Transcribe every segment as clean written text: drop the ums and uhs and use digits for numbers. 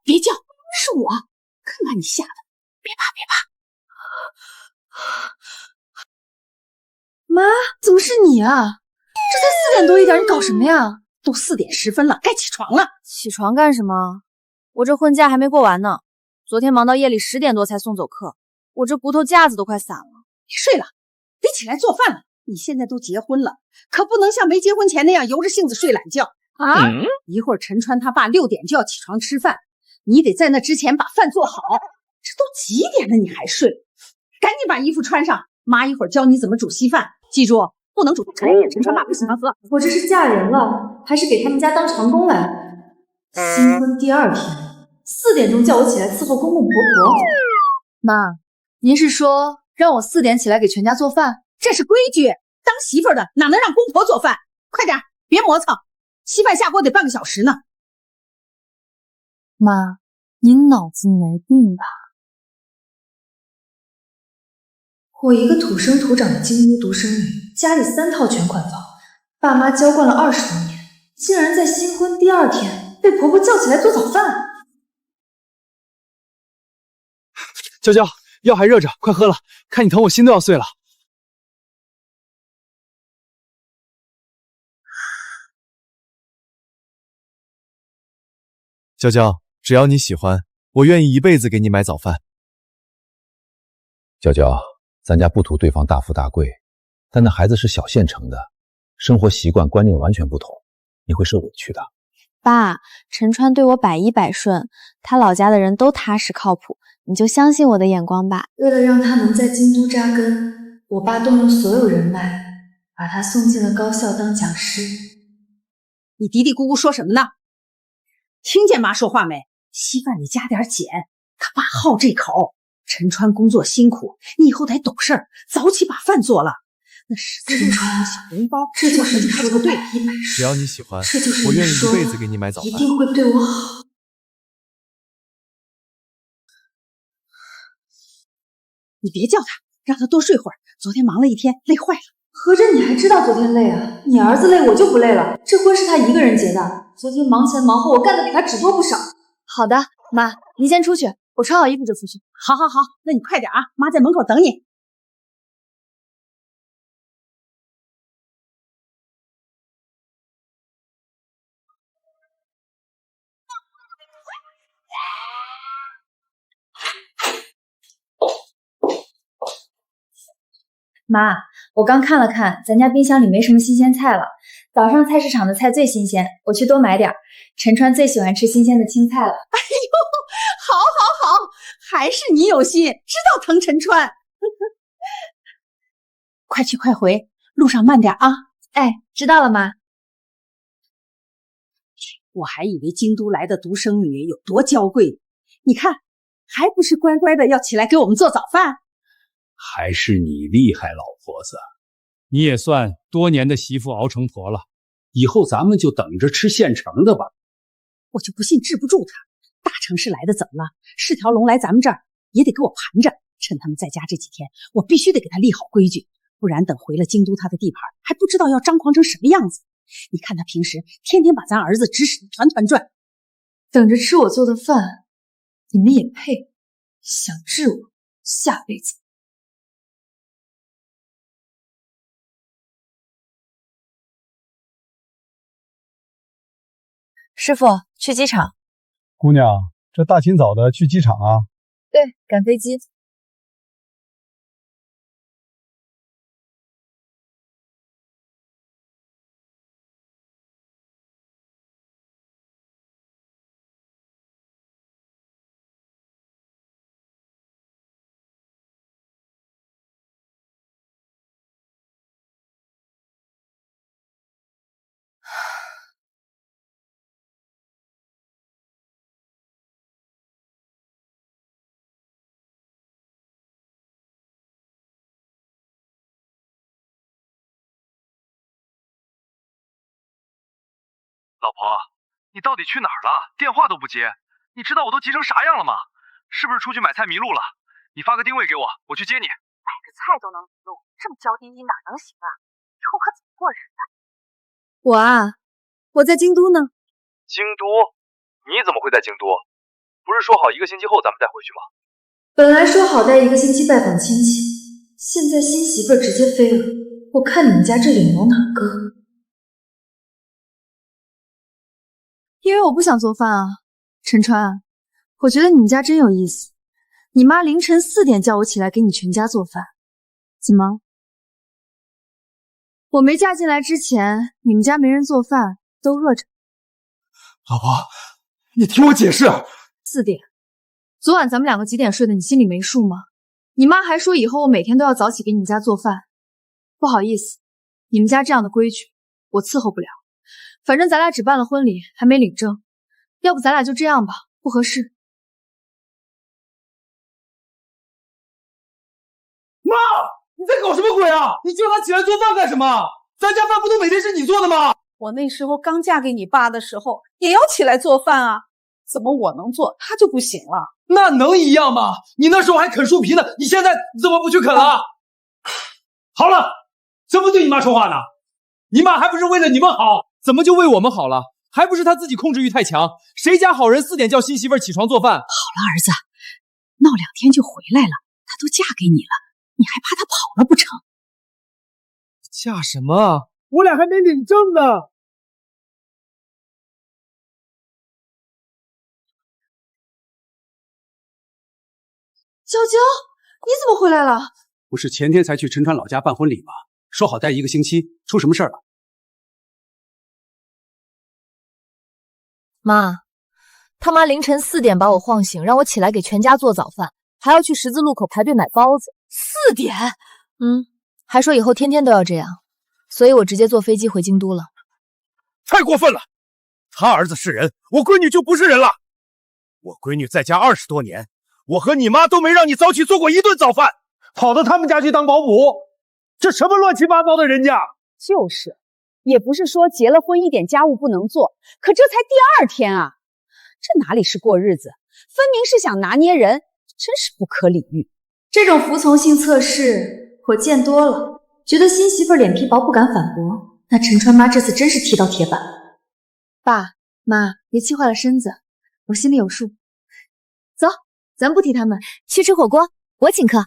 别叫，是我，看把你吓的，别怕别怕。妈，怎么是你啊？这才4点多一点，你搞什么呀？都4点10分了，该起床了。起床干什么？我这婚假还没过完呢，昨天忙到夜里10点多才送走客，我这骨头架子都快散了。别睡了，得起来做饭了。你现在都结婚了，可不能像没结婚前那样由着性子睡懒觉啊！一会儿陈川他爸6点就要起床吃饭，你得在那之前把饭做好。这都几点了，你还睡？赶紧把衣服穿上，妈一会儿教你怎么煮稀饭，记住不能煮陈川爸不喜欢喝。我这是嫁人了，还是给他们家当长工来？新婚第2天，4点钟叫我起来伺候公公婆婆。妈，您是说让我4点起来给全家做饭？这是规矩，当媳妇的哪能让公婆做饭？快点，别磨蹭，稀饭下锅得半个小时呢。妈，您脑子没病吧？我一个土生土长的京都独生女，家里3套全款房，爸妈娇惯了20多年，竟然在新婚第2天被婆婆叫起来做早饭。娇娇，药还热着，快喝了，看你疼我心都要碎了。娇娇，只要你喜欢，我愿意一辈子给你买早饭。娇娇，咱家不图对方大富大贵，但那孩子是小县城的，生活习惯观念完全不同，你会受委屈的。爸，陈川对我百依百顺，他老家的人都踏实靠谱，你就相信我的眼光吧。为了让他能在京都扎根，我爸动用所有人脉，把他送进了高校当讲师。你嘀嘀咕咕说什么呢？听见妈说话没？稀饭里加点碱，他爸好这口。陈川工作辛苦，你以后得懂事儿，早起把饭做了。那14个小笼包，这就是你说的对，只要你喜欢，这就是我愿意一辈子给你买早饭。一定会对我好。你别叫他，让他多睡会儿。昨天忙了一天，累坏了。合着你还知道昨天累啊？你儿子累，我就不累了。这婚是他一个人结的，昨天忙前忙后，我干的比他只多不少。好的，妈，您先出去，我穿好衣服就出去。好，那你快点啊，妈在门口等你。妈，我刚看了看，咱家冰箱里没什么新鲜菜了。早上菜市场的菜最新鲜，我去多买点。陈川最喜欢吃新鲜的青菜了。哎呦，好，还是你有心，知道疼陈川。快去快回，路上慢点啊。哎，知道了，妈。我还以为京都来的独生女有多娇贵，你看，还不是乖乖的要起来给我们做早饭。还是你厉害，老婆子，你也算多年的媳妇熬成婆了。以后咱们就等着吃现成的吧。我就不信治不住他，大城市来的怎么了？是条龙来咱们这儿也得给我盘着。趁他们在家这几天，我必须得给他立好规矩，不然等回了京都他的地盘，还不知道要张狂成什么样子。你看他平时天天把咱儿子指使得团团转，等着吃我做的饭，你们也配？想治我，下辈子。师傅，去机场。姑娘，这大清早的去机场啊？对，赶飞机。老婆，你到底去哪儿了？电话都不接，你知道我都急成啥样了吗？是不是出去买菜迷路了？你发个定位给我，我去接你。买个菜都能迷路，这么娇滴滴哪能行啊？以后可怎么过日子？我在京都呢。京都？你怎么会在京都？不是说好1个星期后咱们再回去吗？本来说好待1个星期拜访亲戚，现在新媳妇儿直接飞了，我看你们家这脸往哪搁？因为我不想做饭啊，陈川，我觉得你们家真有意思。你妈凌晨4点叫我起来给你全家做饭，怎么？我没嫁进来之前，你们家没人做饭，都饿着。老婆，你听我解释。4点，昨晚咱们2个几点睡的，你心里没数吗？你妈还说以后我每天都要早起给你们家做饭。不好意思，你们家这样的规矩，我伺候不了。反正咱俩只办了婚礼，还没领证，要不咱俩就这样吧，不合适。妈，你在搞什么鬼啊？你叫他起来做饭干什么？咱家饭不都每天是你做的吗？我那时候刚嫁给你爸的时候，也要起来做饭啊，怎么我能做，他就不行了？那能一样吗？你那时候还啃树皮呢，你现在怎么不去啃了？好了，怎么对你妈说话呢？你妈还不是为了你们好？怎么就为我们好了？还不是她自己控制欲太强？谁家好人4点叫新媳妇起床做饭？好了，儿子，闹2天就回来了，她都嫁给你了，你还怕她跑了不成？嫁什么啊？我俩还没领证呢。娇娇，你怎么回来了？不是前天才去陈川老家办婚礼吗？说好待1个星期，出什么事儿了？妈，他妈凌晨4点把我晃醒，让我起来给全家做早饭，还要去十字路口排队买包子。4点？还说以后天天都要这样，所以我直接坐飞机回京都了。太过分了！他儿子是人，我闺女就不是人了。我闺女在家20多年，我和你妈都没让你早起做过1顿早饭，跑到他们家去当保姆，这什么乱七八糟的人家？就是，也不是说结了婚一点家务不能做，可这才第2天啊，这哪里是过日子，分明是想拿捏人，真是不可理喻。这种服从性测试我见多了，觉得新媳妇脸皮薄不敢反驳，那陈川妈这次真是踢到铁板。爸妈，别气坏了身子，我心里有数。走，咱不提他们，去吃火锅，我请客。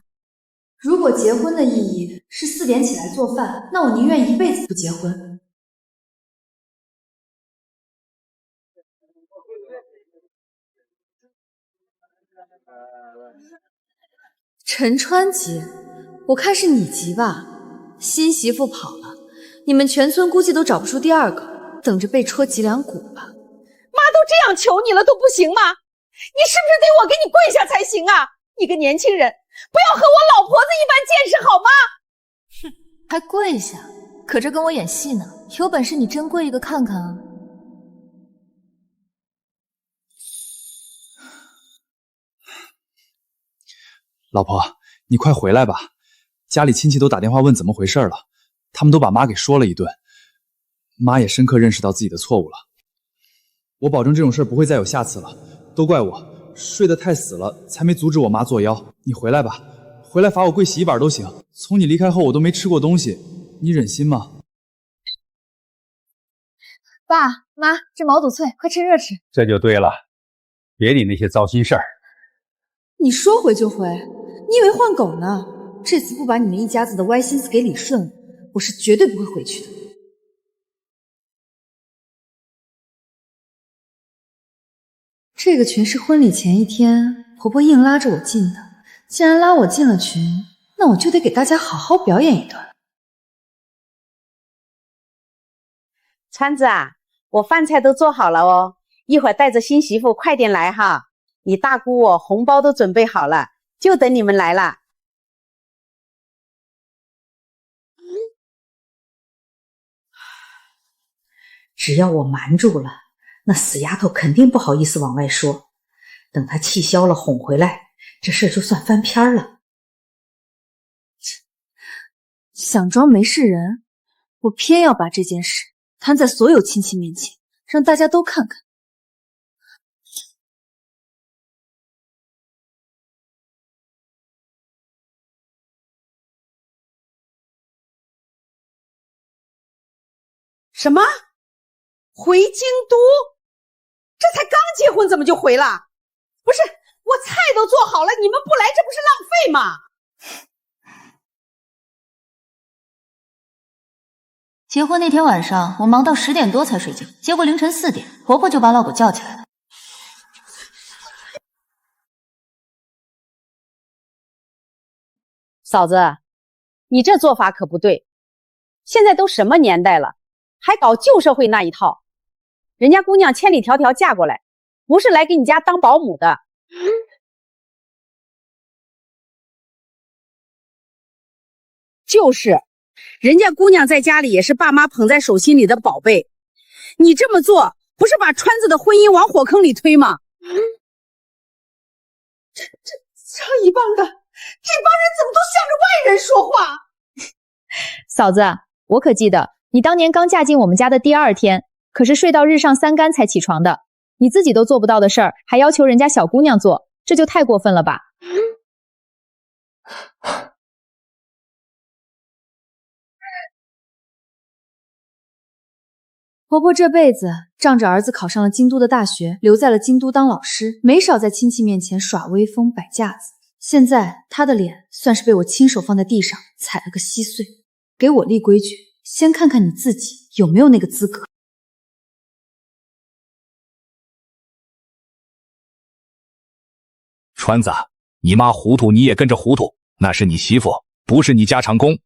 如果结婚的意义是4点起来做饭，那我宁愿一辈子不结婚。陈川急，我看是你急吧？新媳妇跑了，你们全村估计都找不出第2个，等着被戳脊梁骨吧。妈都这样求你了，都不行吗？你是不是得我给你跪下才行啊？你个年轻人，不要和我老婆子一般见识好吗？哼，还跪下？可这跟我演戏呢，有本事你真跪一个看看啊！老婆，你快回来吧，家里亲戚都打电话问怎么回事了，他们都把妈给说了一顿，妈也深刻认识到自己的错误了。我保证这种事不会再有下次了，都怪我睡得太死了，才没阻止我妈作妖。你回来吧，回来罚我跪洗衣板都行。从你离开后，我都没吃过东西，你忍心吗？爸妈，这毛肚脆，快趁热吃。这就对了，别理那些糟心事儿。你说回就回，你以为换狗呢？这次不把你们一家子的歪心思给理顺了，我是绝对不会回去的。这个群是婚礼前1天婆婆硬拉着我进的，既然拉我进了群，那我就得给大家好好表演一段。川子啊，我饭菜都做好了哦，一会儿带着新媳妇快点来哈。你大姑我红包都准备好了，就等你们来了。只要我瞒住了，那死丫头肯定不好意思往外说。等她气消了哄回来，这事就算翻篇了。想装没事人，我偏要把这件事摊在所有亲戚面前，让大家都看看。什么？回京都？这才刚结婚怎么就回了？不是，我菜都做好了，你们不来，这不是浪费吗？结婚那天晚上，我忙到10点多才睡觉，结果凌晨4点，婆婆就把老狗叫起来了。嫂子，你这做法可不对。现在都什么年代了，还搞旧社会那一套。人家姑娘千里迢迢嫁过来，不是来给你家当保姆的。就是，人家姑娘在家里也是爸妈捧在手心里的宝贝。你这么做，不是把川子的婚姻往火坑里推吗？这一帮的，这帮人怎么都向着外人说话？嫂子，我可记得你当年刚嫁进我们家的第2天，可是睡到日上3竿才起床的。你自己都做不到的事儿，还要求人家小姑娘做，这就太过分了吧？婆婆这辈子仗着儿子考上了京都的大学，留在了京都当老师，没少在亲戚面前耍威风摆架子。现在她的脸算是被我亲手放在地上踩了个稀碎。给我立规矩，先看看你自己有没有那个资格。川子，你妈糊涂，你也跟着糊涂，那是你媳妇，不是你家长工。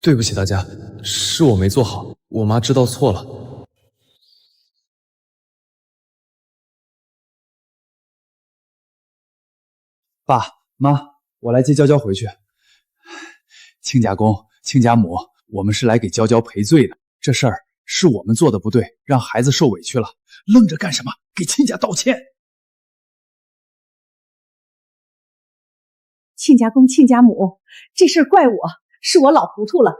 对不起大家，是我没做好，我妈知道错了。爸妈，我来接娇娇回去。亲家公、亲家母，我们是来给娇娇赔罪的。这事儿是我们做的不对，让孩子受委屈了，愣着干什么？给亲家道歉。亲家公、亲家母，这事儿怪我，是我老糊涂了，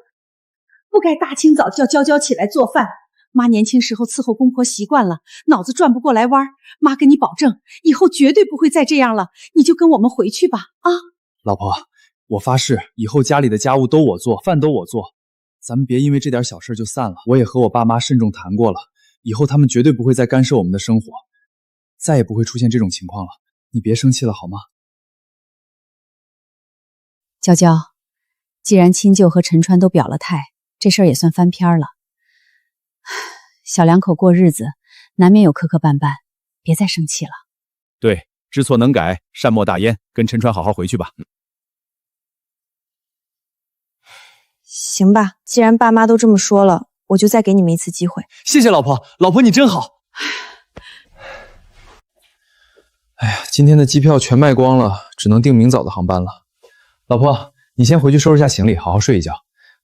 不该大清早叫娇娇起来做饭。妈年轻时候伺候公婆习惯了，脑子转不过来弯。妈跟你保证，以后绝对不会再这样了。你就跟我们回去吧，啊！老婆，我发誓，以后家里的家务都我做，饭都我做，咱们别因为这点小事就散了。我也和我爸妈慎重谈过了，以后他们绝对不会再干涉我们的生活，再也不会出现这种情况了。你别生气了好吗？娇娇，既然亲舅和陈川都表了态，这事儿也算翻篇了。小两口过日子，难免有磕磕绊绊，别再生气了。对，知错能改，善莫大焉。跟陈川好好回去吧。行吧，既然爸妈都这么说了，我就再给你们一次机会。谢谢老婆，老婆你真好。哎呀，今天的机票全卖光了，只能订明早的航班了。老婆，你先回去收拾下行李，好好睡一觉。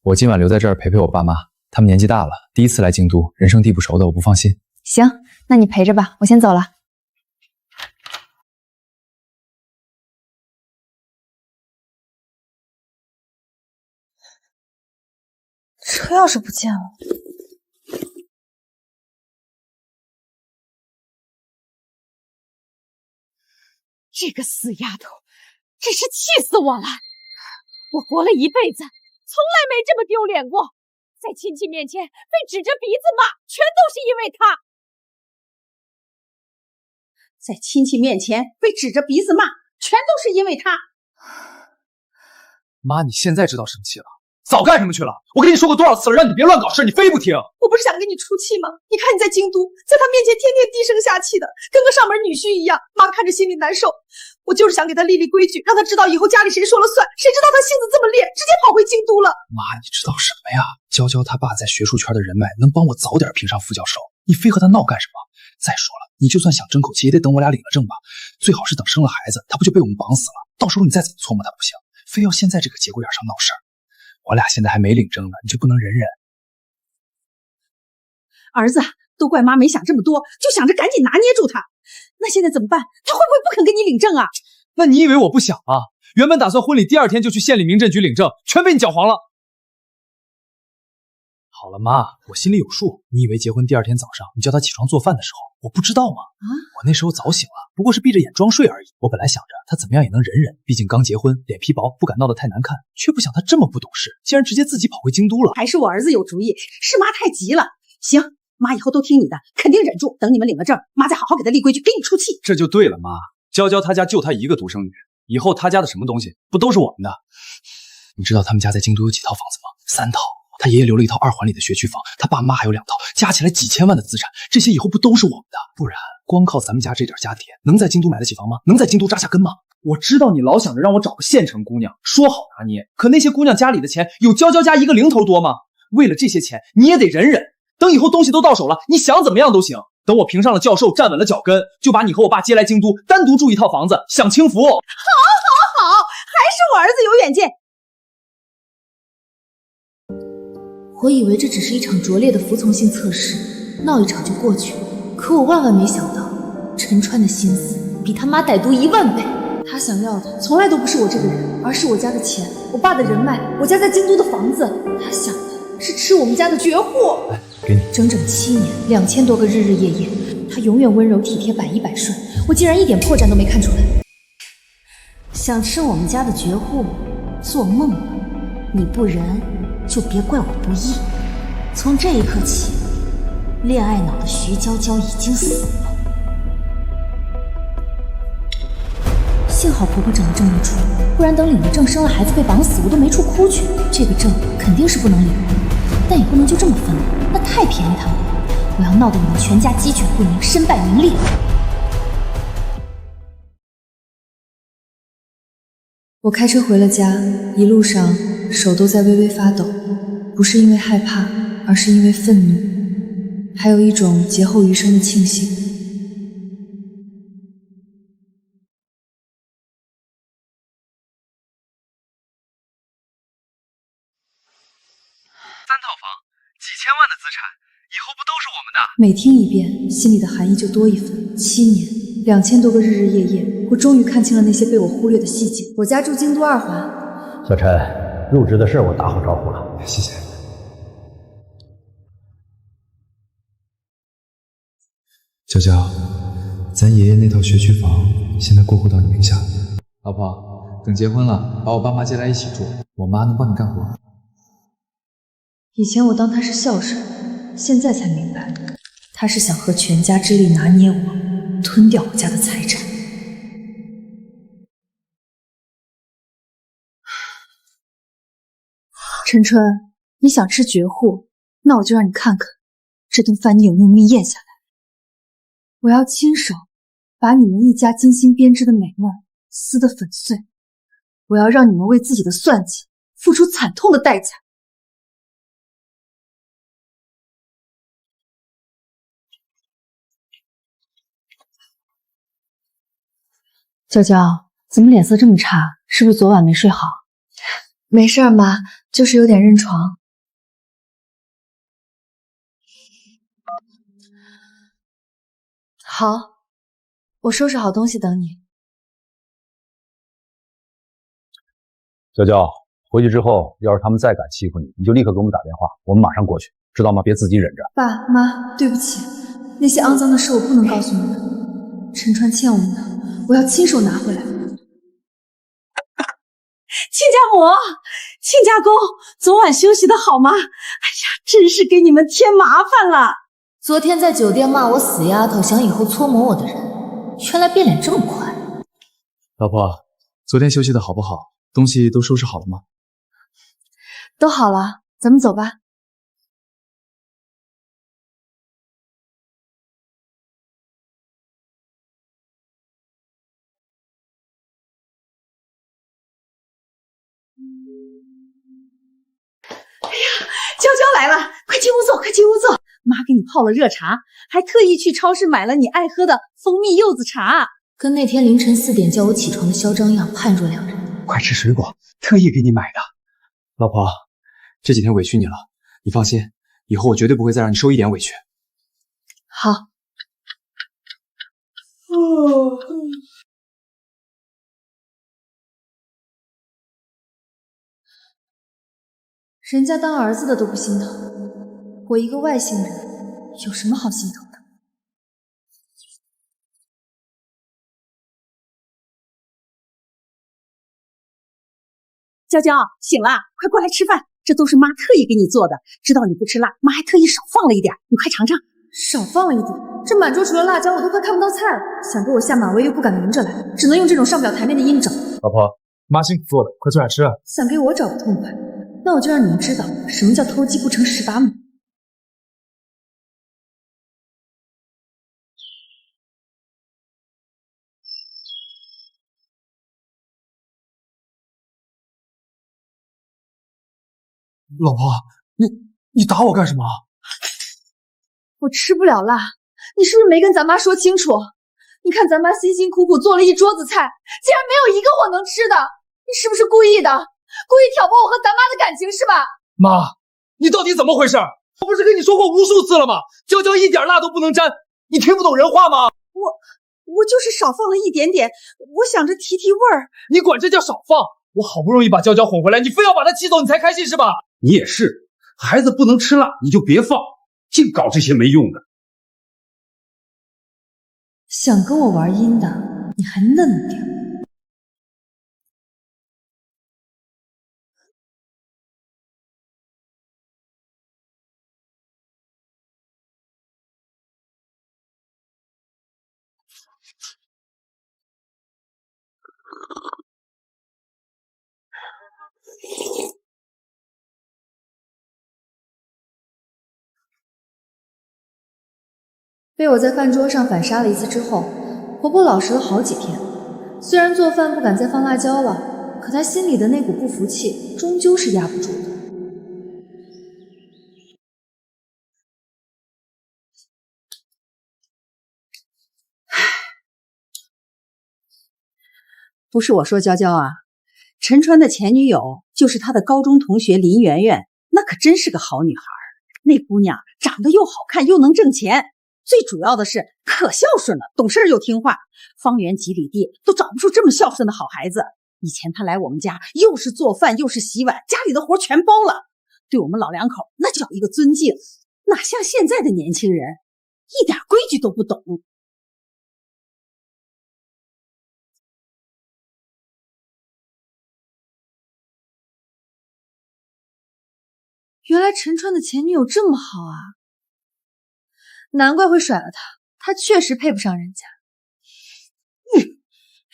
我今晚留在这儿陪陪我爸妈，他们年纪大了，第一次来京都，人生地不熟的，我不放心。行，那你陪着吧，我先走了。车钥匙不见了。这个死丫头，真是气死我了！我活了一辈子，从来没这么丢脸过，在亲戚面前被指着鼻子骂，全都是因为她。在亲戚面前被指着鼻子骂，全都是因为她。妈，你现在知道生气了，早干什么去了？我跟你说过多少次了，让你别乱搞事，你非不听。我不是想给你出气吗？你看你在京都，在他面前天天低声下气的，跟个上门女婿一样，妈看着心里难受。我就是想给他立立规矩，让他知道以后家里谁说了算。谁知道他性子这么烈，直接跑回京都了。妈，你知道什么呀？娇娇他爸在学术圈的人脉，能帮我早点评上副教授。你非和他闹干什么？再说了，你就算想争口气，也得等我俩领了证吧。最好是等生了孩子，他不就被我们绑死了？到时候你再怎么搓磨他不行，非要现在这个节骨眼上闹事儿。我俩现在还没领证呢，你就不能忍忍？儿子，都怪妈没想这么多，就想着赶紧拿捏住他。那现在怎么办？他会不会不肯跟你领证啊？那你以为我不想啊？原本打算婚礼第2天就去县里民政局领证，全被你搅黄了。好了妈，我心里有数。你以为结婚第2天早上你叫他起床做饭的时候，我不知道吗？我那时候早醒了，不过是闭着眼装睡而已。我本来想着他怎么样也能忍忍，毕竟刚结婚，脸皮薄，不敢闹得太难看，却不想他这么不懂事，竟然直接自己跑回京都了。还是我儿子有主意，是妈太急了。行，妈以后都听你的，肯定忍住，等你们领了证，妈再好好给他立规矩，给你出气。这就对了，妈。娇娇她家就她一个独生女，以后她家的什么东西不都是我们的？你知道他们家在京都有几套房子吗？3套。他爷爷留了一套2环里的学区房，他爸妈还有2套，加起来几千万的资产，这些以后不都是我们的？不然光靠咱们家这点家底，能在京都买得起房吗？能在京都扎下根吗？我知道你老想着让我找个县城姑娘，说好拿捏，可那些姑娘家里的钱有娇娇家一个零头多吗？为了这些钱，你也得忍忍。等以后东西都到手了，你想怎么样都行。等我评上了教授，站稳了脚跟，就把你和我爸接来京都，单独住一套房子，享清福。好，还是我儿子有远见。我以为这只是一场拙劣的服从性测试，闹一场就过去。可我万万没想到，陈川的心思比他妈歹毒10000倍。他想要的从来都不是我这个人，而是我家的钱，我爸的人脉，我家在京都的房子。他想的是吃我们家的绝户。给你整整7年，2000多个日日夜夜，他永远温柔体贴，百依百顺，我竟然一点破绽都没看出来。想吃我们家的绝户，做梦吧！你不仁，就别怪我不义。从这一刻起，恋爱脑的徐娇娇已经死了。幸好婆婆整了证没出，不然等领了证生了孩子被绑死，我都没处哭去。这个证肯定是不能领，但也不能就这么分了，那太便宜他们了。我要闹得你们全家鸡犬不宁，身败名裂。我开车回了家，一路上手都在微微发抖，不是因为害怕，而是因为愤怒，还有一种劫后余生的庆幸。3套房，几千万的资产，以后不都是我们的？每听一遍，心里的寒意就多一分。7年，2000多个日日夜夜，我终于看清了那些被我忽略的细节。我家住京都2环。小陈，入职的事我打好招呼了，谢谢。娇娇，咱爷爷那套学区房现在过户到你名下。老婆，等结婚了，把我爸妈接来一起住，我妈能帮你干活。以前我当他是孝顺，现在才明白，他是想和全家之力拿捏我，吞掉我家的财产。陈春，你想吃绝户，那我就让你看看这顿饭你有没有命咽下来。我要亲手把你们一家精心编织的美梦撕得粉碎，我要让你们为自己的算计付出惨痛的代价。娇娇，怎么脸色这么差？是不是昨晚没睡好？没事儿，妈，就是有点认床。好，我收拾好东西等你。娇娇，回去之后，要是他们再敢欺负你，你就立刻给我们打电话，我们马上过去，知道吗？别自己忍着。爸妈，对不起，那些肮脏的事我不能告诉你们。陈川欠我们的，我要亲手拿回来。亲家母、亲家公，昨晚休息的好吗？哎呀，真是给你们添麻烦了。昨天在酒店骂我死丫头，想以后搓磨我的人，原来变脸这么快。老婆，昨天休息的好不好？东西都收拾好了吗？都好了，咱们走吧。哎呀，娇娇来了，快进屋坐，快进屋坐。妈给你泡了热茶，还特意去超市买了你爱喝的蜂蜜柚子茶，跟那天凌晨4点叫我起床的嚣张样判若两人。快吃水果，特意给你买的。老婆，这几天委屈你了，你放心，以后我绝对不会再让你受一点委屈。好。人家当儿子的都不心疼，我一个外姓人有什么好心疼的？娇娇醒了，快过来吃饭，这都是妈特意给你做的，知道你不吃辣，妈还特意少放了一点，你快尝尝。少放了一点，这满桌除了辣椒我都快看不到菜了。想给我下马威又不敢明着来，只能用这种上不了台面的阴招。老婆，妈辛苦做的，快坐下吃啊。想给我找不痛快，那我就让你们知道什么叫偷鸡不成蚀把米。老婆，你打我干什么？我吃不了辣，你是不是没跟咱妈说清楚？你看咱妈辛辛苦苦做了一桌子菜，竟然没有一个我能吃的，你是不是故意的？故意挑拨我和咱妈的感情是吧？妈，你到底怎么回事？我不是跟你说过无数次了吗？娇娇一点辣都不能沾，你听不懂人话吗？我就是少放了一点点，我想着提提味儿。你管这叫少放？我好不容易把娇娇哄回来，你非要把她气走，你才开心是吧？你也是，孩子不能吃辣，你就别放，净搞这些没用的。想跟我玩阴的，你还嫩点。被我在饭桌上反杀了一次之后，婆婆老实了好几天。虽然做饭不敢再放辣椒了，可她心里的那股不服气终究是压不住的。不是我说娇娇啊，陈川的前女友就是他的高中同学林媛媛，那可真是个好女孩。那姑娘长得又好看又能挣钱，最主要的是可孝顺了，懂事又听话，方圆几里地都找不出这么孝顺的好孩子。以前她来我们家，又是做饭又是洗碗，家里的活全包了，对我们老两口那叫一个尊敬，哪像现在的年轻人，一点规矩都不懂。原来陈川的前女友这么好啊，难怪会甩了他，他确实配不上人家。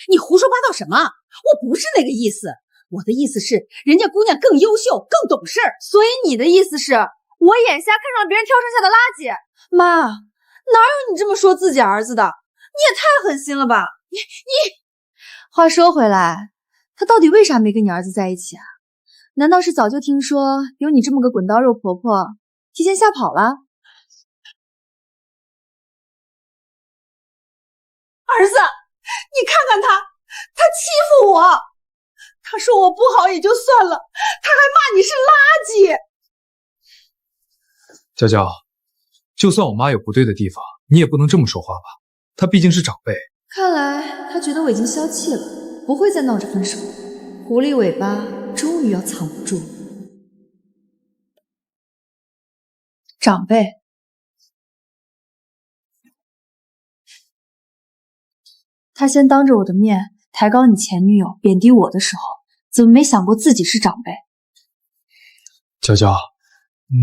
你胡说八道什么？我不是那个意思，我的意思是人家姑娘更优秀更懂事。所以你的意思是我眼瞎看上了别人挑剩下的垃圾？妈，哪有你这么说自己儿子的？你也太狠心了吧！你话说回来，他到底为啥没跟你儿子在一起啊？难道是早就听说有你这么个滚刀肉婆婆，提前吓跑了？儿子，你看看他欺负我，他说我不好也就算了，他还骂你是垃圾。娇娇，就算我妈有不对的地方，你也不能这么说话吧？她毕竟是长辈。看来他觉得我已经消气了，不会再闹着分手。狐狸尾巴终于要藏不住了。长辈，他先当着我的面抬高你前女友，贬低我的时候，怎么没想过自己是长辈？娇娇，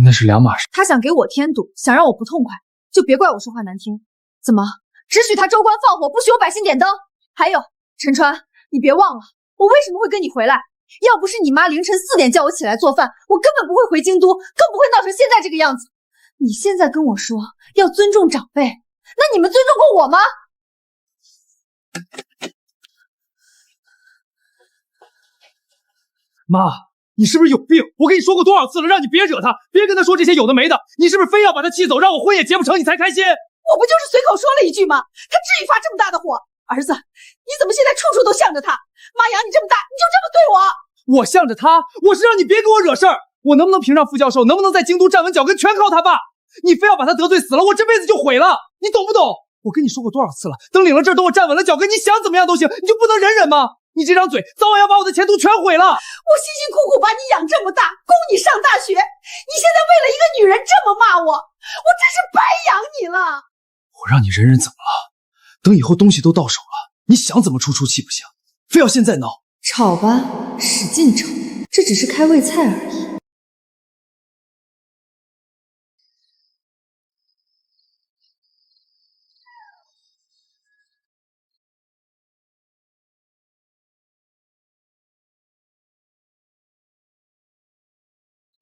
那是两码事。他想给我添堵，想让我不痛快，就别怪我说话难听。怎么只许他州官放火，不许我百姓点灯？还有陈川，你别忘了我为什么会跟你回来。要不是你妈凌晨4点叫我起来做饭，我根本不会回京都，更不会闹成现在这个样子。你现在跟我说要尊重长辈，那你们尊重过我吗？妈，你是不是有病？我跟你说过多少次了，让你别惹他，别跟他说这些有的没的。你是不是非要把他气走，让我婚也结不成，你才开心？我不就是随口说了一句吗？他至于发这么大的火？儿子，你怎么现在处处都向着他？妈养你这么大，你就这么对我？我向着他，我是让你别给我惹事儿。我能不能评上副教授，能不能在京都站稳脚跟，全靠他爸。你非要把他得罪死了，我这辈子就毁了，你懂不懂？我跟你说过多少次了，等领了证，等我站稳了脚跟，你想怎么样都行，你就不能忍忍吗？你这张嘴早晚要把我的前途全毁了。我辛辛苦苦把你养这么大，供你上大学，你现在为了一个女人这么骂我，我真是白养你了。我让你忍忍怎么了？等以后东西都到手了，你想怎么出气不行，非要现在闹？吵吧，使劲吵，这只是开胃菜而已。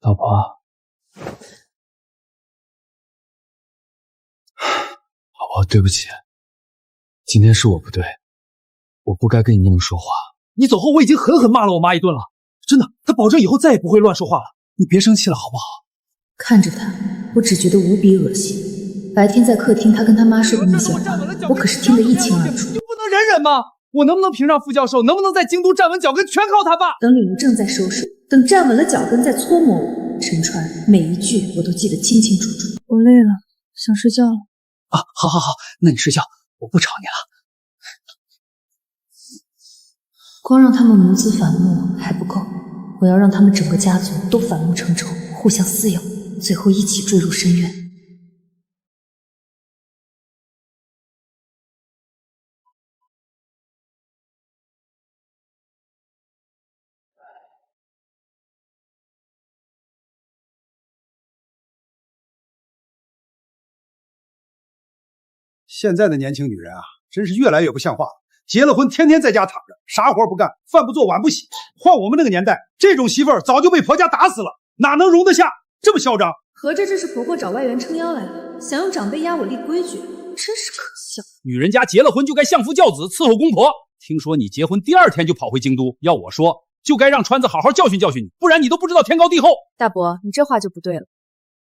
老婆，老婆，对不起，今天是我不对，我不该跟你那么说话。你走后，我已经狠狠骂了我妈一顿了，真的，她保证以后再也不会乱说话了。你别生气了，好不好？看着他，我只觉得无比恶心。白天在客厅，他跟他妈说的那些话，我可是听得一清二楚。就不能忍忍吗？我能不能评上副教授，能不能在京都站稳脚跟，全靠他爸。等领了证再收手，等站稳了脚跟再搓磨我。陈川，每一句我都记得清清楚楚。我累了，想睡觉了。啊，好好好，那你睡觉，我不吵你了。光让他们母子反目还不够，我要让他们整个家族都反目成仇，互相撕咬，最后一起坠入深渊。现在的年轻女人啊，真是越来越不像话了。结了婚，天天在家躺着，啥活不干，饭不做，碗不洗。换我们那个年代，这种媳妇儿早就被婆家打死了，哪能容得下这么嚣张？合着这是婆婆找外援撑腰来了，想用长辈压我立规矩，真是可笑。女人家结了婚就该相夫教子，伺候公婆。听说你结婚第2天就跑回京都，要我说，就该让川子好好教训教训你，不然你都不知道天高地厚。大伯，你这话就不对了。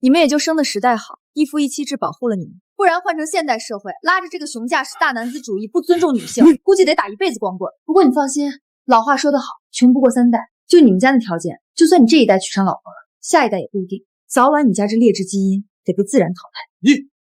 你们也就生的时代好，一夫一妻制保护了你们，不然换成现代社会，拉着这个熊架势大男子主义，不尊重女性，估计得打一辈子光棍。不过你放心，老话说得好，穷不过3代。就你们家那条件，就算你这一代娶上老婆了，下一代也不一定。早晚你家这劣质基因得被自然淘汰。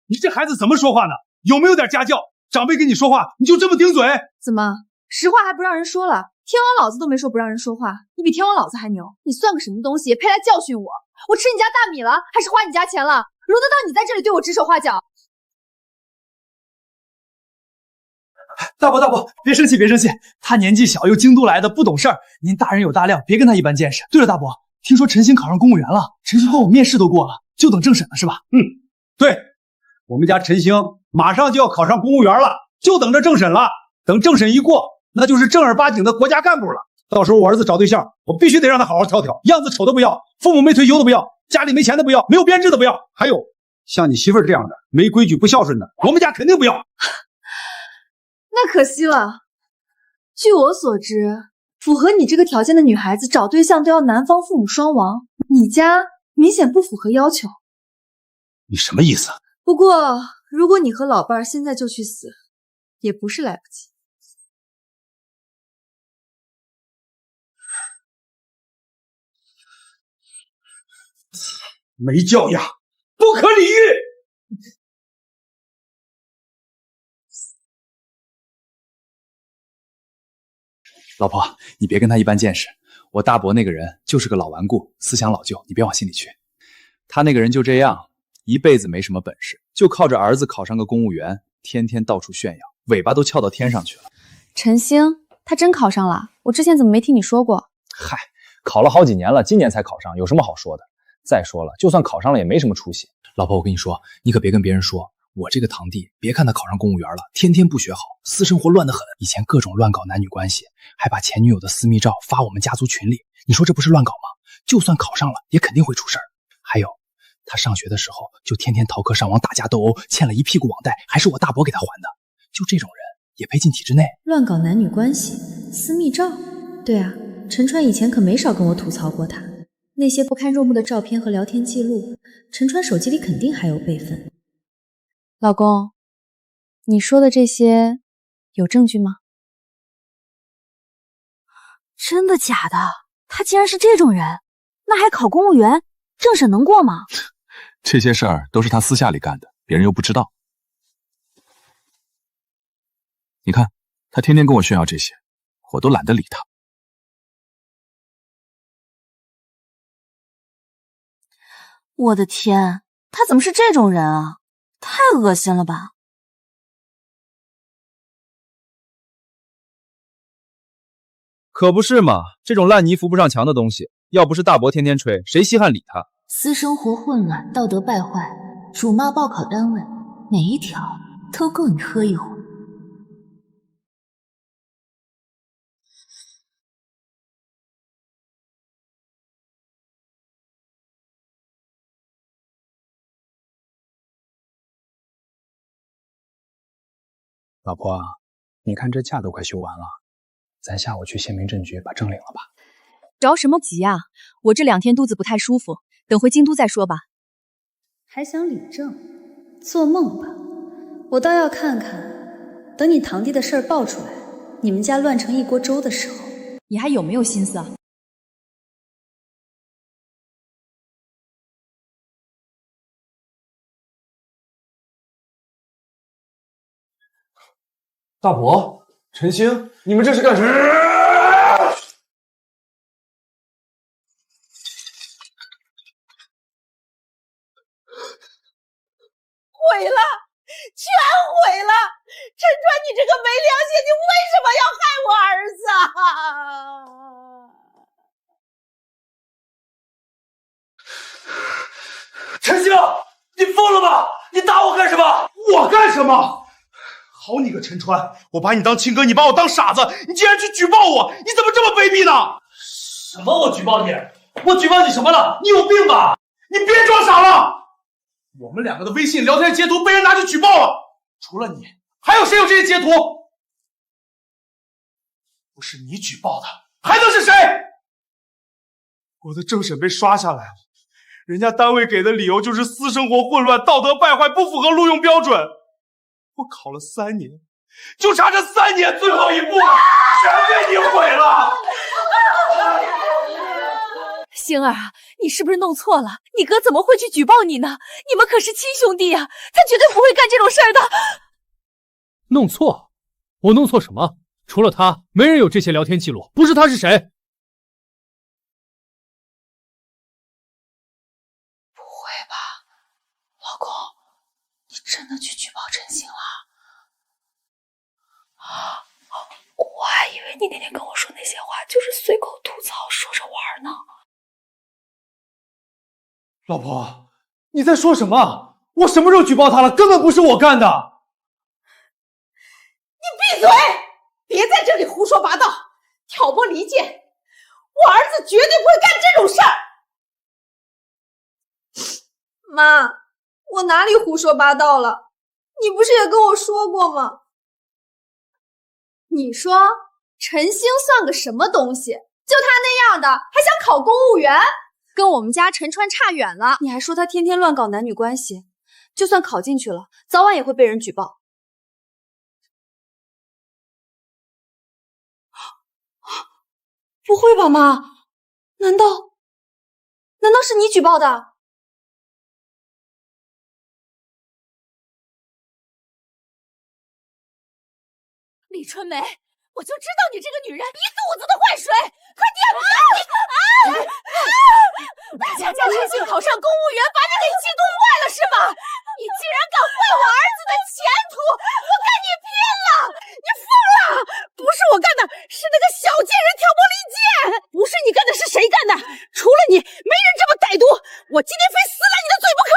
你这孩子怎么说话呢？有没有点家教？长辈跟你说话，你就这么顶嘴？怎么，实话还不让人说了？天王老子都没说不让人说话，你比天王老子还牛，你算个什么东西，也配来教训我？我吃你家大米了，还是花你家钱了？轮得到你在这里对我指手画脚？大伯，别生气，别生气，他年纪小，又京都来的，不懂事儿。您大人有大量，别跟他一般见识。对了，大伯，听说陈星考上公务员了，陈星和我面试都过了，就等政审了是吧？对，我们家陈星马上就要考上公务员了，就等着政审了。等政审一过，那就是正儿八经的国家干部了。到时候我儿子找对象，我必须得让他好好挑挑，样子丑的不要，父母没退休的不要，家里没钱的不要，没有编制的不要，还有像你媳妇儿这样的没规矩不孝顺的，我们家肯定不要。那可惜了。据我所知，符合你这个条件的女孩子找对象都要男方父母双亡，你家明显不符合要求。你什么意思？不过，如果你和老伴儿现在就去死，也不是来不及。没教养，不可理喻。老婆，你别跟他一般见识。我大伯那个人就是个老顽固，思想老旧，你别往心里去。他那个人就这样，一辈子没什么本事，就靠着儿子考上个公务员，天天到处炫耀，尾巴都翘到天上去了。陈星，他真考上了？我之前怎么没听你说过？嗨，考了好几年了，今年才考上，有什么好说的？再说了，就算考上了也没什么出息。老婆，我跟你说，你可别跟别人说，我这个堂弟，别看他考上公务员了，天天不学好，私生活乱得很，以前各种乱搞男女关系，还把前女友的私密照发我们家族群里，你说这不是乱搞吗？就算考上了，也肯定会出事儿。还有，他上学的时候就天天逃课上网打架斗殴，欠了一屁股网贷，还是我大伯给他还的。就这种人也配进体制内？乱搞男女关系，私密照？对啊，陈川以前可没少跟我吐槽过他。那些不堪入目的照片和聊天记录，陈川手机里肯定还有备份。老公，你说的这些有证据吗？真的假的？他竟然是这种人，那还考公务员，政审能过吗？这些事儿都是他私下里干的，别人又不知道。你看，他天天跟我炫耀这些，我都懒得理他。我的天，他怎么是这种人啊？太恶心了吧！可不是嘛，这种烂泥扶不上墙的东西，要不是大伯天天吹，谁稀罕理他？私生活混乱，道德败坏，辱骂报考单位，每一条都够你喝一壶。老婆，你看这假都快休完了，咱下午去县民政局把证领了吧。着什么急啊？我这2天肚子不太舒服，等回京都再说吧。还想领证？做梦吧！我倒要看看，等你堂弟的事儿爆出来，你们家乱成一锅粥的时候，你还有没有心思啊？大伯，陈星，你们这是干什么？毁了，全毁了！陈川，你这个没良心，你为什么要害我儿子啊？陈星，你疯了吧？你打我干什么？我干什么？好你个陈川，我把你当亲哥，你把我当傻子，你竟然去举报我，你怎么这么卑鄙呢？什么？我举报你？我举报你什么了？你有病吧？你别装傻了！我们2个的微信聊天截图被人拿去举报了，除了你，还有谁有这些截图？不是你举报的，还能是谁？我的政审被刷下来了，人家单位给的理由就是私生活混乱、道德败坏，不符合录用标准。我考了3年，就差这3年最后一步，全被你毁了。星儿啊，你是不是弄错了？你哥怎么会去举报你呢？你们可是亲兄弟啊，他绝对不会干这种事儿的。弄错？我弄错什么？除了他，没人有这些聊天记录，不是他是谁？不会吧，老公，你真的去举报陈星了？我还以为你那天跟我说那些话就是随口吐槽，说着玩呢。老婆，你在说什么？我什么时候举报他了？根本不是我干的！你闭嘴！别在这里胡说八道，挑拨离间！我儿子绝对不会干这种事儿！妈，我哪里胡说八道了？你不是也跟我说过吗？你说陈星算个什么东西？就他那样的，还想考公务员？跟我们家陈川差远了。你还说他天天乱搞男女关系，就算考进去了，早晚也会被人举报。不会吧，妈？难道是你举报的？李春梅，我就知道你这个女人一肚子的坏水，快点吧！家家陈星考上公务员，把你给气怒坏了是吧？你竟然敢坏我儿子的前途，我跟你拼了！你疯了！不是我干的，是那个小贱人挑拨离间。不是你干的，是谁干的？除了你，没人这么歹毒！我今天非撕烂你的嘴不可！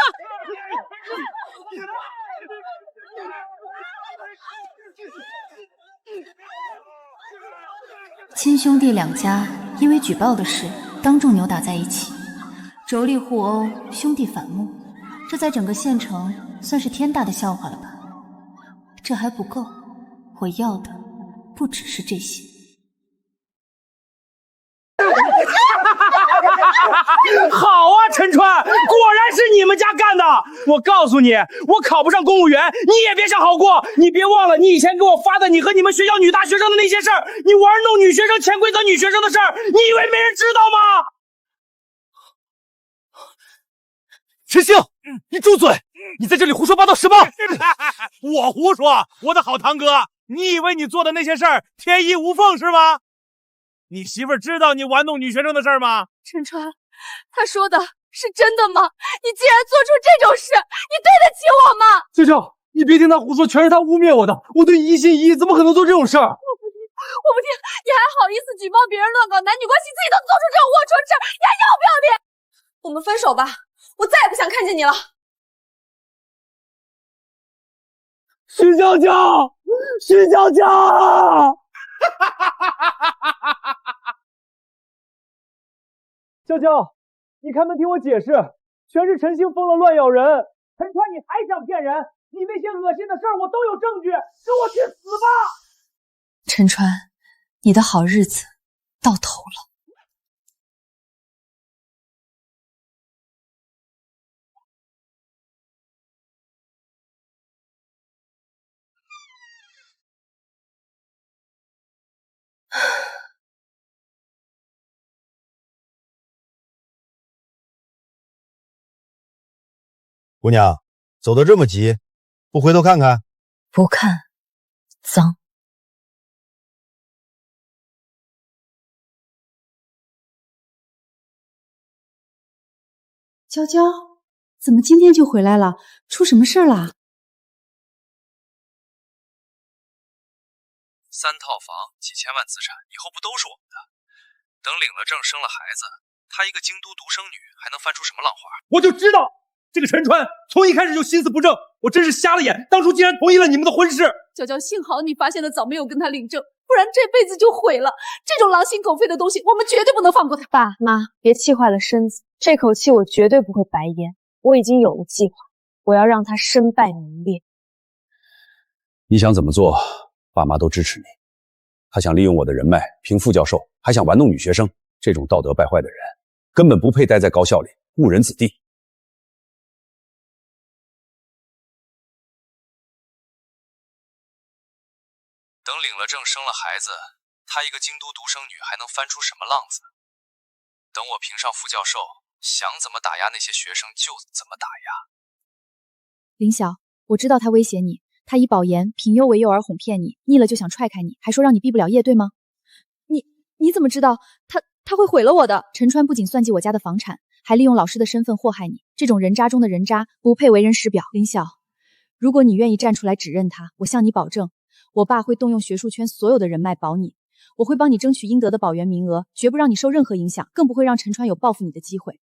亲兄弟2家因为举报的事当众扭打在一起，妯娌互殴，兄弟反目，这在整个县城算是天大的笑话了吧？这还不够，我要的不只是这些。好啊，陈川，果然是你们家干的！我告诉你，我考不上公务员，你也别想好过。你别忘了，你以前给我发的你和你们学校女大学生的那些事儿，你玩弄女学生、潜规则女学生的事儿，你以为没人知道吗？陈星，你住嘴！你在这里胡说八道什么？我胡说，我的好堂哥，你以为你做的那些事儿天衣无缝是吗？你媳妇儿知道你玩弄女学生的事儿吗？陈川，他说的是真的吗？你竟然做出这种事，你对得起我吗？舅舅，你别听他胡说，全是他污蔑我的，我对你一心一意，怎么可能做这种事儿？我不听，你还好意思举报别人乱搞男女关系，自己都做出这种龌龊事，你还要不要脸？我们分手吧，我再也不想看见你了。徐娇娇，徐娇娇！娇娇，你开门听我解释，全是陈星疯了乱咬人，陈川你还想骗人，你那些恶心的事儿我都有证据，跟我去死吧！陈川，你的好日子到头了。姑娘，走得这么急，不回头看看？不看，脏。娇娇，怎么今天就回来了？出什么事儿了？3套房，几千万资产，以后不都是我们的？等领了证，生了孩子，她一个京都独生女，还能翻出什么浪花？我就知道这个陈川从一开始就心思不正，我真是瞎了眼，当初竟然同意了你们的婚事。娇娇，幸好你发现的早，没有跟他领证，不然这辈子就毁了。这种狼心狗肺的东西，我们绝对不能放过他。爸妈，别气坏了身子，这口气我绝对不会白咽。我已经有了计划，我要让他身败名裂。你想怎么做，爸妈都支持你。他想利用我的人脉评副教授，还想玩弄女学生，这种道德败坏的人，根本不配待在高校里，误人子弟。等领了证，生了孩子，她一个京都独生女，还能翻出什么浪子？等我评上副教授，想怎么打压那些学生就怎么打压。林晓，我知道他威胁你，他以保研、品优为诱饵哄骗你，腻了就想踹开你，还说让你毕不了业，对吗？你怎么知道他会毁了我的？陈川不仅算计我家的房产，还利用老师的身份祸害你，这种人渣中的人渣，不配为人师表。林晓，如果你愿意站出来指认他，我向你保证，我爸会动用学术圈所有的人脉保你，我会帮你争取应得的保研名额，绝不让你受任何影响，更不会让陈川有报复你的机会。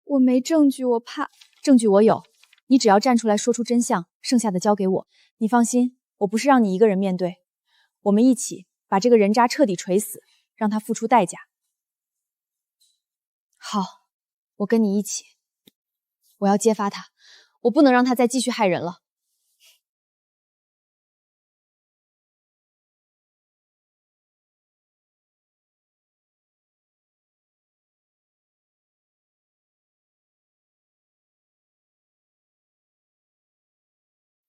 我没证据，我怕。证据我有，你只要站出来说出真相，剩下的交给我。你放心，我不是让你一个人面对，我们一起把这个人渣彻底锤死，让他付出代价。好，我跟你一起，我要揭发他，我不能让他再继续害人了。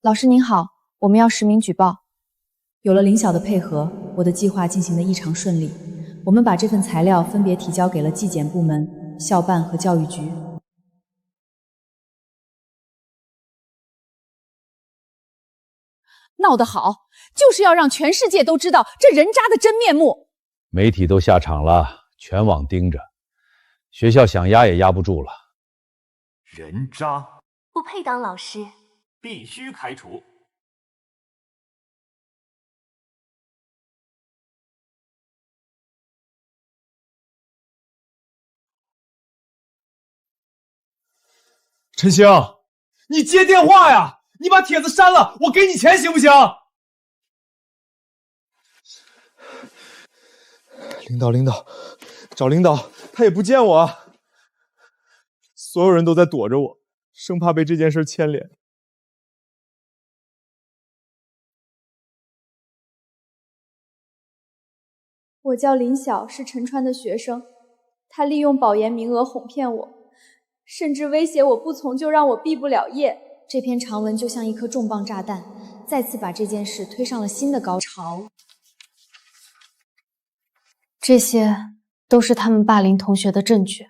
老师您好，我们要实名举报。有了林晓的配合，我的计划进行得异常顺利。我们把这份材料分别提交给了纪检部门、校办和教育局。闹得好，就是要让全世界都知道这人渣的真面目。媒体都下场了，全网盯着，学校想压也压不住了。人渣，不配当老师，必须开除。陈星，你接电话呀！你把帖子删了，我给你钱行不行？领导，找领导，他也不见我啊。所有人都在躲着我，生怕被这件事牵连。我叫林晓，是陈川的学生，他利用保研名额哄骗我，甚至威胁我不从就让我毕不了业。这篇长文就像一颗重磅炸弹，再次把这件事推上了新的高潮。这些都是他们霸凌同学的证据。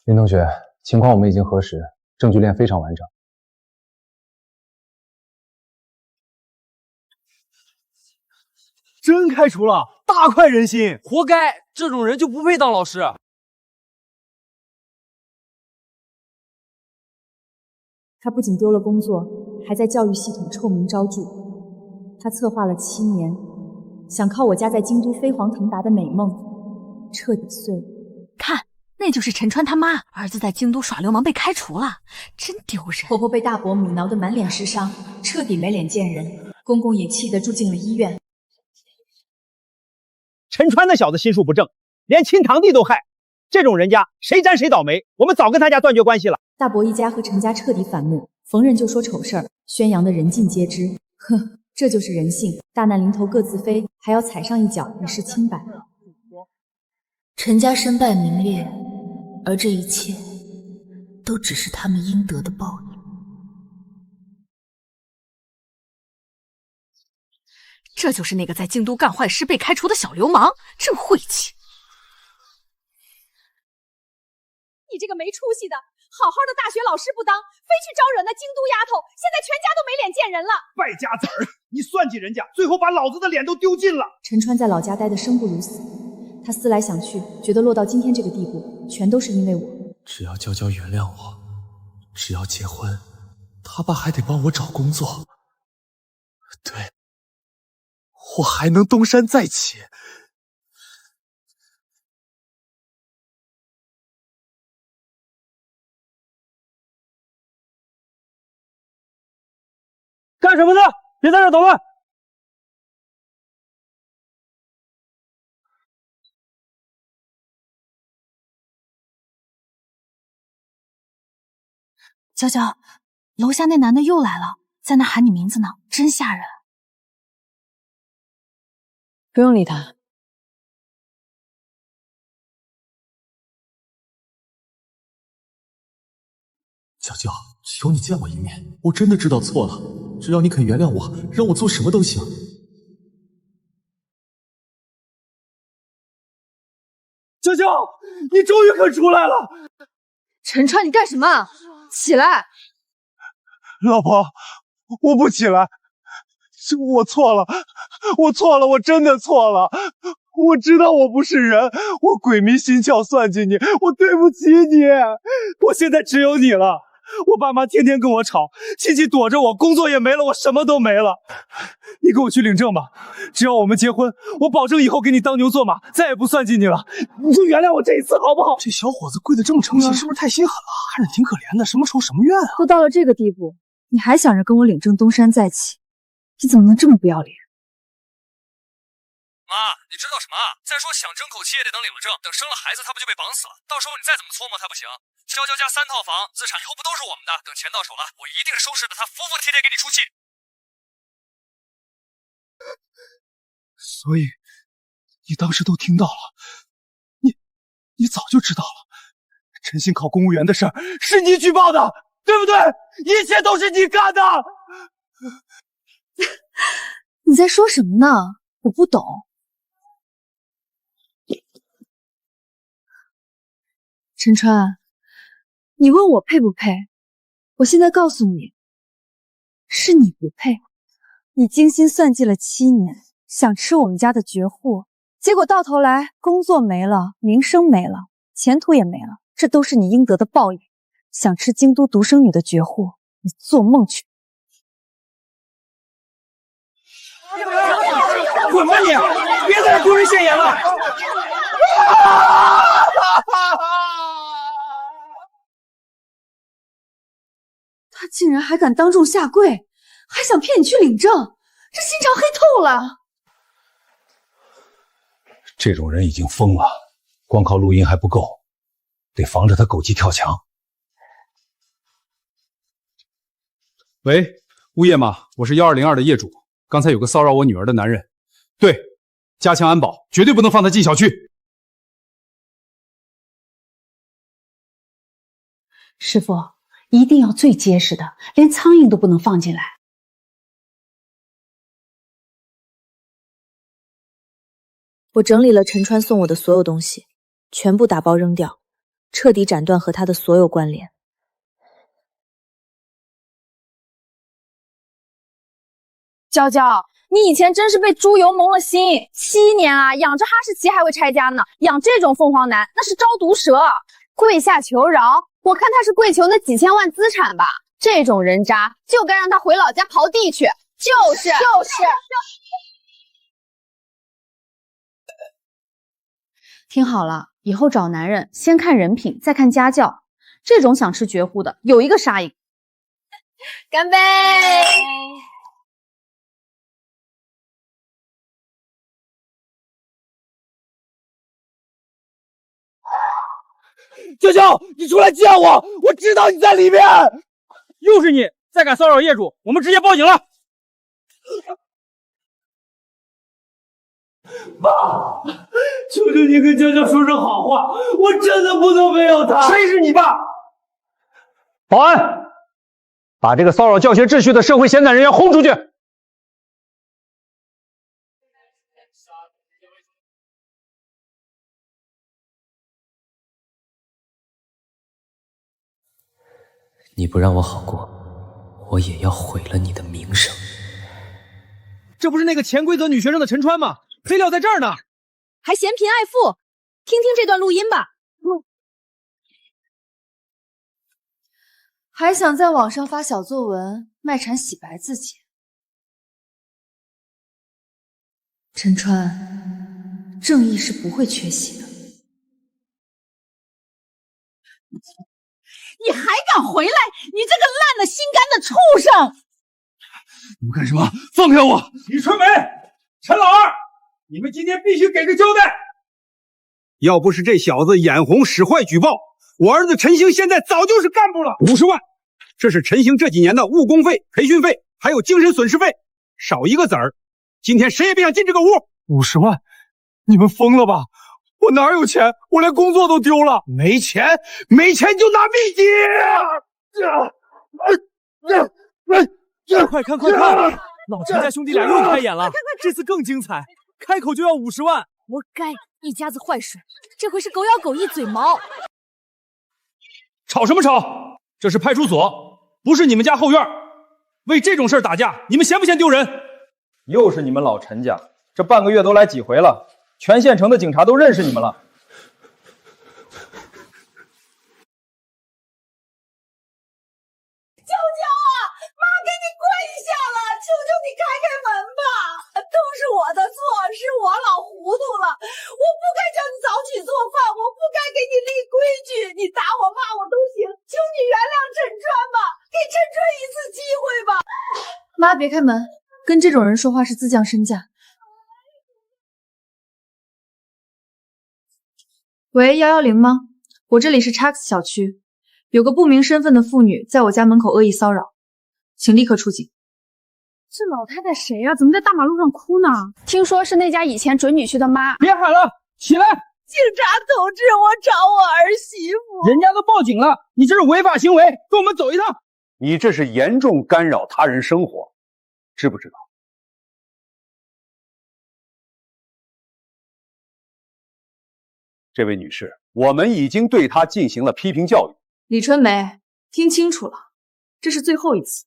林同学，情况我们已经核实，证据链非常完整。真开除了，大快人心！活该，这种人就不配当老师。他不仅丢了工作，还在教育系统臭名昭著。他策划了7年，想靠我家在京都飞黄腾达的美梦，彻底碎了。看，那就是陈川他妈，儿子在京都耍流氓被开除了，真丢人。婆婆被大伯母挠得满脸是伤，彻底没脸见人。公公也气得住进了医院。陈川那小子心术不正，连亲堂弟都害，这种人家谁沾谁倒霉，我们早跟他家断绝关系了。大伯一家和陈家彻底反目，逢人就说丑事儿，宣扬的人尽皆知。哼，这就是人性，大难临头各自飞，还要踩上一脚以示清白。陈家身败名裂，而这一切都只是他们应得的报应。这就是那个在京都干坏事被开除的小流氓，真晦气！你这个没出息的，好好的大学老师不当，非去招惹那京都丫头，现在全家都没脸见人了。败家子儿，你算计人家，最后把老子的脸都丢尽了。陈川在老家待得生不如死，他思来想去，觉得落到今天这个地步，全都是因为我。只要娇娇原谅我，只要结婚，他爸还得帮我找工作。对，我还能东山再起。干什么呢？别在这捣乱！娇娇，楼下那男的又来了，在那喊你名字呢，真吓人。不用理他。娇娇，求你见我一面，我真的知道错了，只要你肯原谅我，让我做什么都行。娇娇，你终于肯出来了！陈川，你干什么？起来！老婆，我不起来，我错了，我错了，我真的错了。我知道我不是人，我鬼迷心窍算计你，我对不起你。我现在只有你了。我爸妈天天跟我吵，亲戚躲着我，工作也没了，我什么都没了。你跟我去领证吧，只要我们结婚，我保证以后给你当牛做马，再也不算计你了。你就原谅我这一次好不好？这小伙子跪得这么诚心，是不是太心狠了？看着挺可怜的，什么仇什么怨啊？都到了这个地步，你还想着跟我领证东山再起，你怎么能这么不要脸？妈，你知道什么？再说想争口气也得等领了证，等生了孩子他不就被绑死了？到时候你再怎么搓磨他不行。娇娇家3套房，资产以后不都是我们的？等钱到手了，我一定收拾的他服服帖帖给你出气。所以你当时都听到了，你早就知道了。陈鑫考公务员的事儿是你举报的，对不对？一切都是你干的。你在说什么呢？我不懂。陈川，你问我配不配？我现在告诉你，是你不配。你精心算计了7年，想吃我们家的绝户，结果到头来工作没了，名声没了，前途也没了，这都是你应得的报应。想吃京都独生女的绝户，你做梦去！滚吧你！别在这丢人现眼了！他竟然还敢当众下跪，还想骗你去领证，这心肠黑透了。这种人已经疯了，光靠录音还不够，得防着他狗急跳墙。喂，物业吗？我是1202的业主，刚才有个骚扰我女儿的男人。对，加强安保，绝对不能放他进小区。师傅，一定要最结实的，连苍蝇都不能放进来。我整理了陈川送我的所有东西，全部打包扔掉，彻底斩断和他的所有关联。娇娇，你以前真是被猪油蒙了心，7年啊，养着哈士奇还会拆家呢，养这种凤凰男那是招毒蛇。跪下求饶，我看他是跪求那几千万资产吧。这种人渣就该让他回老家刨地去。就是。听好了，以后找男人先看人品，再看家教。这种想吃绝户的，有一个杀一个。干杯！娇娇，你出来见我！我知道你在里面。又是你再敢骚扰业主，我们直接报警了。妈，求求你跟娇娇说声好话，我真的不能没有她。谁是你爸？保安，把这个骚扰教学秩序的社会闲散人员轰出去。你不让我好过，我也要毁了你的名声。这不是那个潜规则女学生的陈川吗？黑料在这儿呢，还嫌贫爱富，听听这段录音吧。还想在网上发小作文卖惨洗白自己？陈川，正义是不会缺席的。你还敢回来？你这个烂了心肝的畜生！你们干什么？放开我！李春梅、陈老二，你们今天必须给个交代！要不是这小子眼红使坏举报，我儿子陈星现在早就是干部了。50万，这是陈星这几年的误工费、培训费，还有精神损失费，少一个子儿，今天谁也别想进这个屋。50万？你们疯了吧？我哪有钱？我连工作都丢了。没钱，没钱就拿秘籍！快看快看，老陈家兄弟俩又开眼了，这次更精彩，开口就要50万。活该，一家子坏水，这回是狗咬狗一嘴毛。吵什么吵？这是派出所，不是你们家后院。为这种事儿打架，你们嫌不嫌丢人？又是你们老陈家，这半个月都来几回了，全县城的警察都认识你们了。娇娇啊，妈给你跪下了，求求你开开门吧！都是我的错，是我老糊涂了，我不该叫你早起做饭，我不该给你立规矩，你打我骂我都行，求你原谅陈川吧，给陈川一次机会吧。妈，别开门，跟这种人说话是自降身价。喂，110吗？我这里是 Chax 小区，有个不明身份的妇女在我家门口恶意骚扰，请立刻出警。这老太太谁呀？怎么在大马路上哭呢？听说是那家以前准女婿的妈。别喊了，起来！警察同志，我找我儿媳妇。人家都报警了，你这是违法行为，跟我们走一趟。你这是严重干扰他人生活，知不知道？这位女士，我们已经对她进行了批评教育。李春梅，听清楚了，这是最后一次。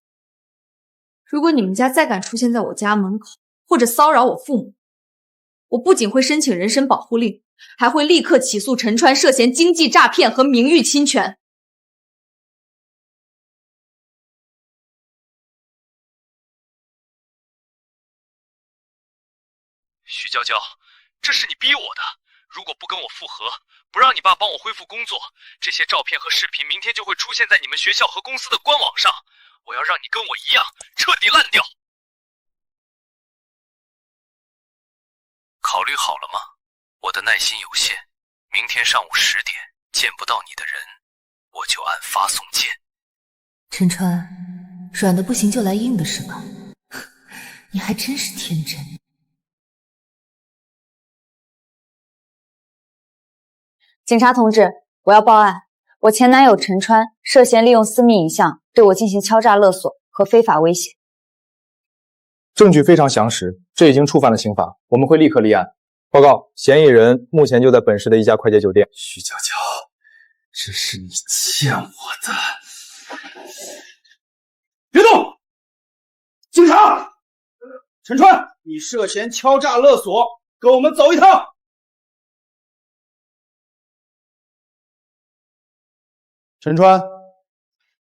如果你们家再敢出现在我家门口，或者骚扰我父母，我不仅会申请人身保护令，还会立刻起诉陈川涉嫌经济诈骗和名誉侵权。徐娇娇，这是你逼我的。如果不跟我复合，不让你爸帮我恢复工作，这些照片和视频明天就会出现在你们学校和公司的官网上。我要让你跟我一样彻底烂掉。考虑好了吗？我的耐心有限，明天上午10点见不到你的人，我就按发送键。陈川，软的不行就来硬的是吧？你还真是天真。警察同志，我要报案，我前男友陈川涉嫌利用私密影像对我进行敲诈勒索和非法威胁。证据非常详实，这已经触犯了刑法，我们会立刻立案。报告，嫌疑人目前就在本市的一家快捷酒店。徐娇娇，这是你欠我的。别动！警察！陈川，你涉嫌敲诈勒索，跟我们走一趟。陈川，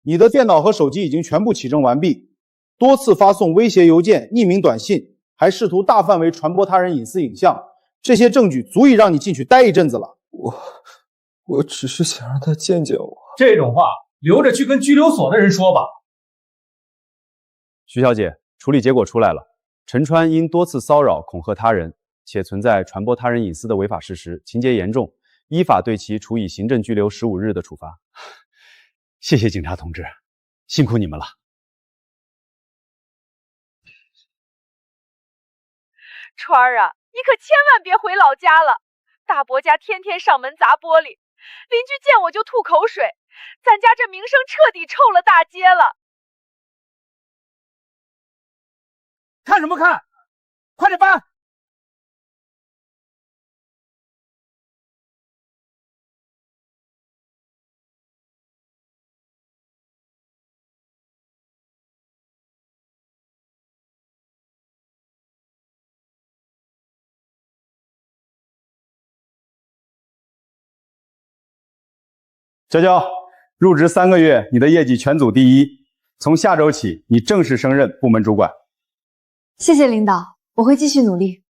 你的电脑和手机已经全部起证完毕，多次发送威胁邮件、匿名短信，还试图大范围传播他人隐私影像，这些证据足以让你进去待一阵子了。我只是想让他见见我。这种话留着去跟拘留所的人说吧。徐小姐，处理结果出来了，陈川因多次骚扰、恐吓他人，且存在传播他人隐私的违法事实，情节严重，依法对其处以行政拘留15日的处罚。谢谢警察同志。辛苦你们了。川儿啊，你可千万别回老家了。大伯家天天上门砸玻璃，邻居见我就吐口水，咱家这名声彻底臭了大街了。看什么看？快点搬！娇娇，入职3个月，你的业绩全组第1，从下周起，你正式升任部门主管。谢谢领导，我会继续努力。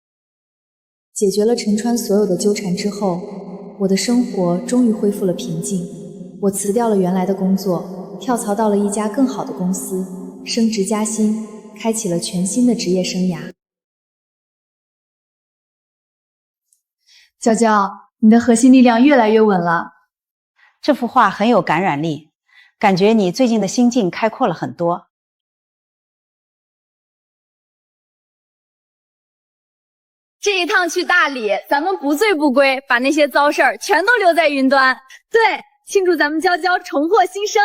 解决了陈川所有的纠缠之后，我的生活终于恢复了平静。我辞掉了原来的工作，跳槽到了一家更好的公司，升职加薪，开启了全新的职业生涯。娇娇，你的核心力量越来越稳了。这幅画很有感染力，感觉你最近的心境开阔了很多。这一趟去大理，咱们不醉不归，把那些糟事儿全都留在云端。对，庆祝咱们娇娇重获新生。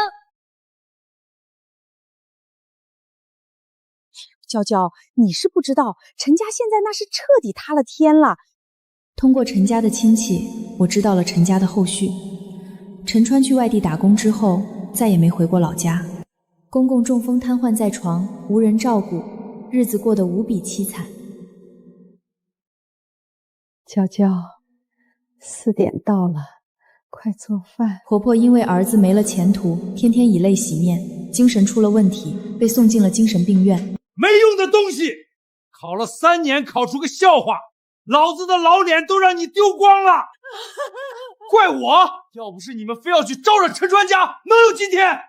娇娇，你是不知道，陈家现在那是彻底塌了天了。通过陈家的亲戚，我知道了陈家的后续。陈川去外地打工之后，再也没回过老家。公公中风瘫痪在床，无人照顾，日子过得无比凄惨。娇娇，4点到了，快做饭。婆婆因为儿子没了前途，天天以泪洗面，精神出了问题，被送进了精神病院。没用的东西，考了3年，考出个笑话，老子的老脸都让你丢光了。怪我，要不是你们非要去招惹陈川家，能有今天？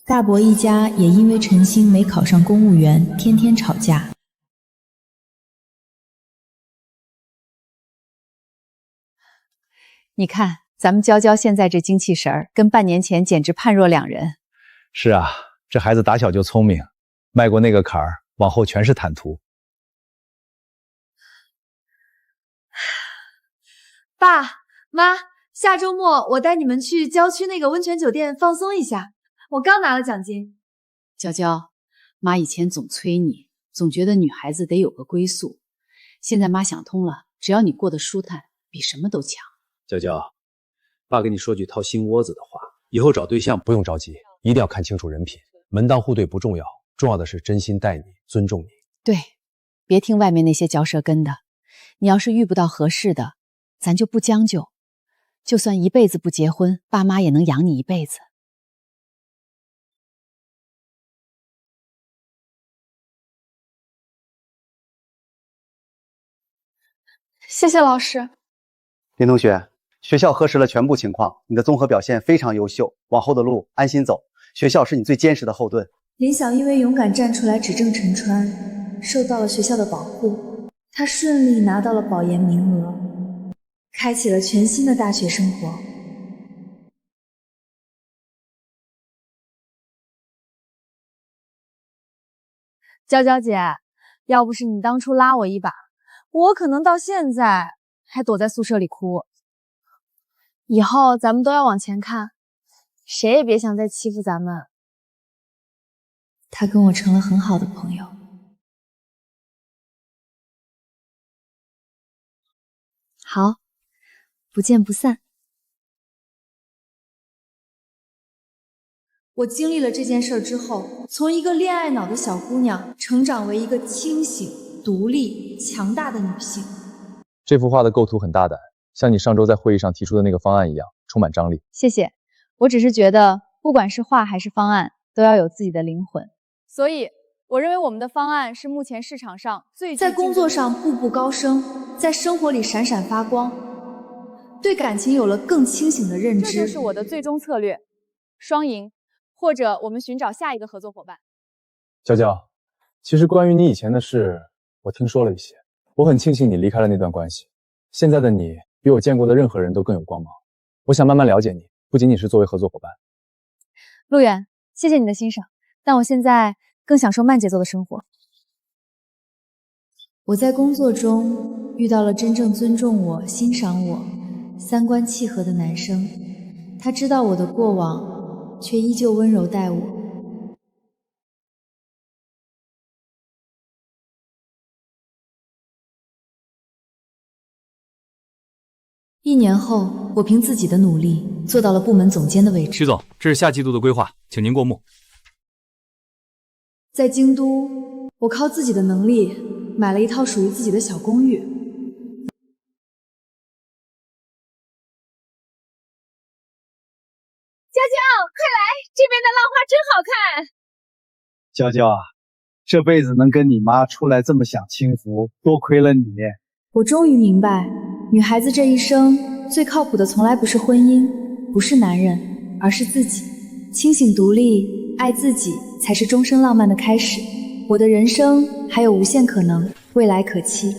大伯一家也因为陈星没考上公务员，天天吵架。你看，咱们娇娇现在这精气神儿，跟半年前简直判若两人。是啊，这孩子打小就聪明，迈过那个坎儿，往后全是坦途。爸妈，下周末我带你们去郊区那个温泉酒店放松一下，我刚拿了奖金。娇娇，妈以前总催你，总觉得女孩子得有个归宿。现在妈想通了，只要你过得舒坦，比什么都强。娇娇，爸跟你说句掏心窝子的话，以后找对象不用着急，一定要看清楚人品。门当户对不重要，重要的是真心待你，尊重你。对，别听外面那些嚼舌根的。你要是遇不到合适的，咱就不将就，就算一辈子不结婚，爸妈也能养你一辈子。谢谢老师。林同学，学校核实了全部情况，你的综合表现非常优秀，往后的路安心走，学校是你最坚实的后盾。林晓因为勇敢站出来指证陈川，受到了学校的保护，他顺利拿到了保研名额，开启了全新的大学生活。娇娇姐，要不是你当初拉我一把，我可能到现在还躲在宿舍里哭。以后咱们都要往前看，谁也别想再欺负咱们。他跟我成了很好的朋友。好，不见不散。我经历了这件事之后，从一个恋爱脑的小姑娘，成长为一个清醒、独立、强大的女性。这幅画的构图很大胆，像你上周在会议上提出的那个方案一样，充满张力。谢谢，我只是觉得，不管是画还是方案，都要有自己的灵魂。所以，我认为我们的方案是目前市场上最在工作上步步高升，在生活里闪闪发光，对感情有了更清醒的认知。这就是我的最终策略，双赢，或者我们寻找下一个合作伙伴。娇娇，其实关于你以前的事，我听说了一些。我很庆幸你离开了那段关系，现在的你比我见过的任何人都更有光芒。我想慢慢了解你，不仅仅是作为合作伙伴。陆远，谢谢你的欣赏，但我现在更享受慢节奏的生活。我在工作中遇到了真正尊重我、欣赏我、三观契合的男生，他知道我的过往，却依旧温柔待我。1年后，我凭自己的努力做到了部门总监的位置。徐总，这是下季度的规划，请您过目。在京都，我靠自己的能力买了一套属于自己的小公寓。娇娇，快来，这边的浪花真好看。娇娇啊，这辈子能跟你妈出来这么享清福，多亏了你。我终于明白，女孩子这一生最靠谱的从来不是婚姻，不是男人，而是自己。清醒独立，爱自己，才是终生浪漫的开始。我的人生还有无限可能，未来可期。